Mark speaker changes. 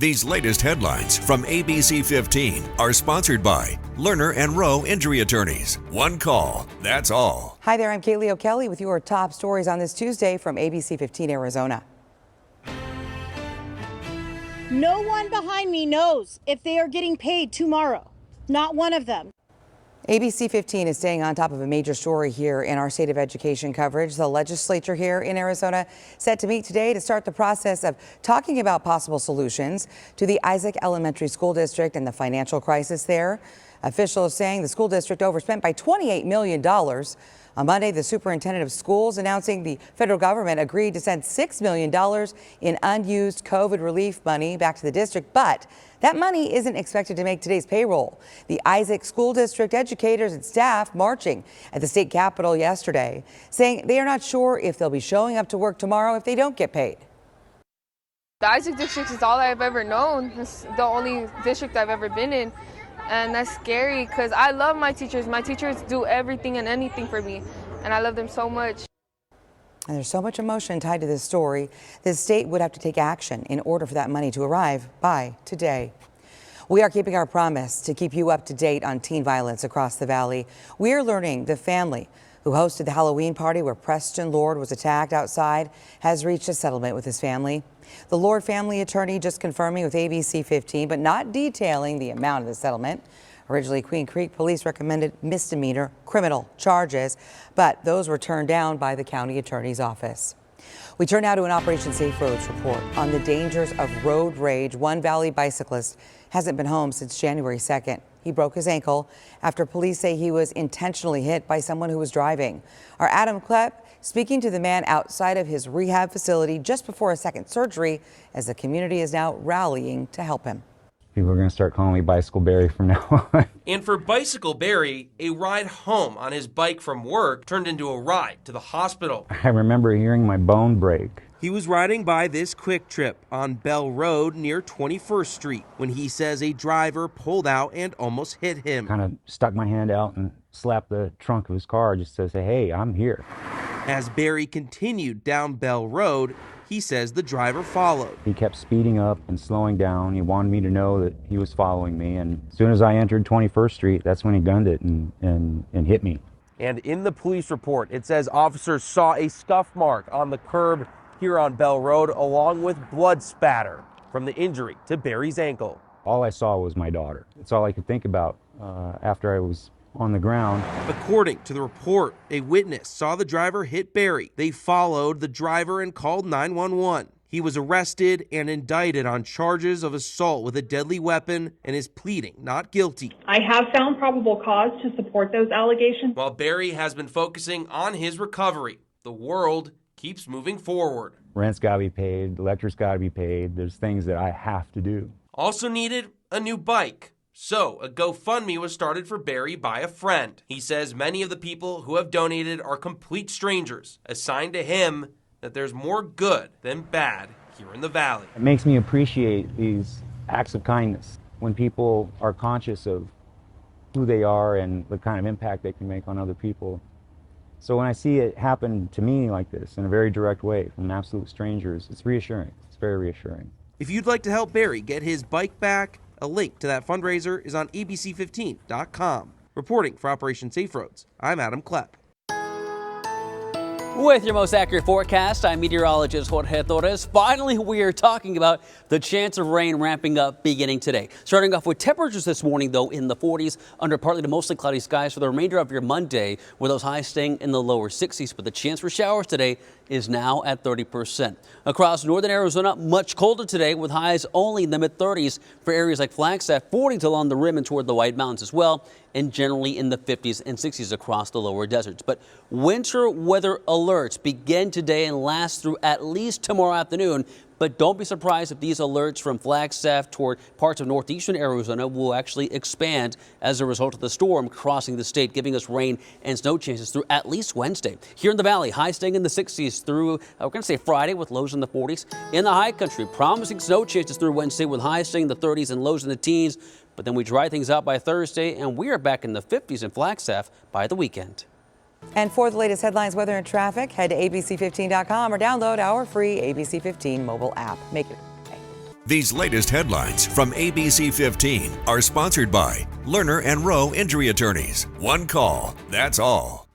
Speaker 1: These latest headlines from ABC15 are sponsored by Lerner and Rowe Injury Attorneys. One call, that's all.
Speaker 2: Hi there, I'm Kaylee O'Kelly with your top stories on this Tuesday from ABC15 Arizona.
Speaker 3: No one behind me knows if they are getting paid tomorrow. Not one of them.
Speaker 2: ABC15 is staying on top of a major story here in our state of education coverage. The legislature here in Arizona set to meet today to start the process of talking about possible solutions to the Isaac Elementary School District and the financial crisis there. Officials saying the school district overspent by $28 million. On Monday, the superintendent of schools announcing the federal government agreed to send $6 million in unused COVID relief money back to the district, but that money isn't expected to make today's payroll. The Isaac School District educators and staff marching at the state capitol yesterday, saying they are not sure if they'll be showing up to work tomorrow if they don't get paid.
Speaker 4: The Isaac district is all I've ever known. It's the only district I've ever been in. And that's scary because I love my teachers. My teachers do everything and anything for me, and I love them so much.
Speaker 2: And there's so much emotion tied to this story. The state would have to take action in order for that money to arrive by today. We are keeping our promise to keep you up to date on teen violence across the valley. We are learning the family who hosted the Halloween party where Preston Lord was attacked outside has reached a settlement with his family. The Lord family attorney just confirming with ABC15, but not detailing the amount of the settlement. Originally, Queen Creek police recommended misdemeanor criminal charges, but those were turned down by the county attorney's office. We turn now to an Operation Safe Roads report on the dangers of road rage. One Valley bicyclist hasn't been home since January 2nd. He broke his ankle after police say he was intentionally hit by someone who was driving. Our Adam Klepp speaking to the man outside of his rehab facility just before a second surgery, as the community is now rallying to help him.
Speaker 5: People are going to start calling me Bicycle Barry from now on.
Speaker 6: And for Bicycle Barry, a ride home on his bike from work turned into a ride to the hospital.
Speaker 5: I remember hearing my bone break.
Speaker 6: He was riding by this Quick Trip on Bell Road near 21st Street when he says a driver pulled out and almost hit him.
Speaker 5: Kind of stuck my hand out and slapped the trunk of his car just to say, hey, I'm here.
Speaker 6: As Barry continued down Bell Road, he says the driver followed.
Speaker 5: He kept speeding up and slowing down. He wanted me to know that he was following me. And as soon as I entered 21st Street, that's when he gunned it and hit me.
Speaker 6: And in the police report, it says officers saw a scuff mark on the curb here on Bell Road, along with blood spatter from the injury to Barry's ankle.
Speaker 5: All I saw was my daughter. That's all I could think about after I was on the ground.
Speaker 6: According to the report, a witness saw the driver hit Barry. They followed the driver and called 911. He was arrested and indicted on charges of assault with a deadly weapon and is pleading not guilty.
Speaker 7: I have found probable cause to support those allegations.
Speaker 6: While Barry has been focusing on his recovery, the world keeps moving forward.
Speaker 5: Rent's got to be paid, electric's got to be paid. There's things that I have to do.
Speaker 6: Also needed a new bike. So a GoFundMe was started for Barry by a friend. He says many of the people who have donated are complete strangers, a sign to him that there's more good than bad here in the valley.
Speaker 5: It makes me appreciate these acts of kindness when people are conscious of who they are and the kind of impact they can make on other people. So when I see it happen to me like this in a very direct way from absolute strangers, it's reassuring. It's very reassuring.
Speaker 6: If you'd like to help Barry get his bike back, a link to that fundraiser is on ABC15.com. Reporting for Operation Safe Roads, I'm Adam Klepp.
Speaker 8: With your most accurate forecast, I'm meteorologist Jorge Torres. Finally, we are talking about the chance of rain ramping up beginning today. Starting off with temperatures this morning, though, in the 40s under partly to mostly cloudy skies for the remainder of your Monday, with those highs staying in the lower 60s. But the chance for showers today is now at 30%. Across northern Arizona, much colder today with highs only in the mid-30s for areas like Flagstaff, 40s along the rim and toward the White Mountains as well, and generally in the 50s and 60s across the lower deserts. But winter weather alerts begin today and last through at least tomorrow afternoon. But don't be surprised if these alerts from Flagstaff toward parts of northeastern Arizona will actually expand as a result of the storm crossing the state, giving us rain and snow chances through at least Wednesday. Here in the valley, highs staying in the 60s through, we're going to say Friday with lows in the 40s. In the high country, promising snow chances through Wednesday with highs staying in the 30s and lows in the teens. But then we dry things out by Thursday, and we are back in the 50s in Flagstaff by the weekend.
Speaker 2: And for the latest headlines, weather, and traffic, head to abc15.com or download our free ABC15 mobile app. Make it a day.
Speaker 1: These latest headlines from ABC15 are sponsored by Lerner and Rowe Injury Attorneys. One call, that's all.